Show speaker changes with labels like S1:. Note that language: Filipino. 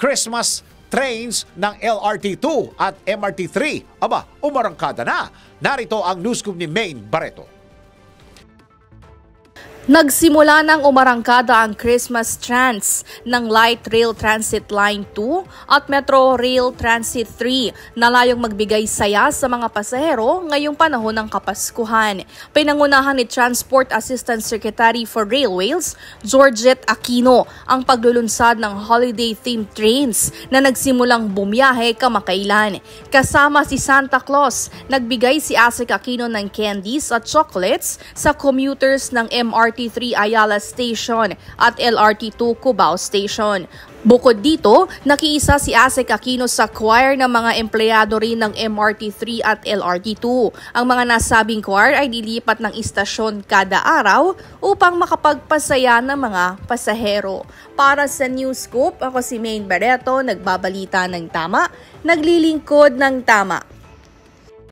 S1: Christmas trains ng LRT2 at MRT3. Aba, umarangkada na. Narito ang newscoop ni Maine Barreto.
S2: Nagsimula ng umarangkada ang Christmas trans ng Light Rail Transit Line 2 at Metro Rail Transit 3 na layong magbigay saya sa mga pasahero ngayong panahon ng Kapaskuhan. Pinangunahan ni Transport Assistant Secretary for Railways, Georgette Aquino, ang paglulunsad ng holiday-themed trains na nagsimulang bumiyahe kamakailan. Kasama si Santa Claus, nagbigay si Asik Aquino ng candies at chocolates sa commuters ng MRT3 Ayala Station at LRT2 Cubao Station. Bukod dito, nakiisa si Asik Aquino sa choir ng mga empleyado rin ng MRT3 at LRT2. Ang mga nasabing choir ay lilipat ng istasyon kada araw upang makapagpasaya ng mga pasahero. Para sa Newscoop, ako si Maine Barreto, nagbabalita ng tama, naglilingkod ng tama.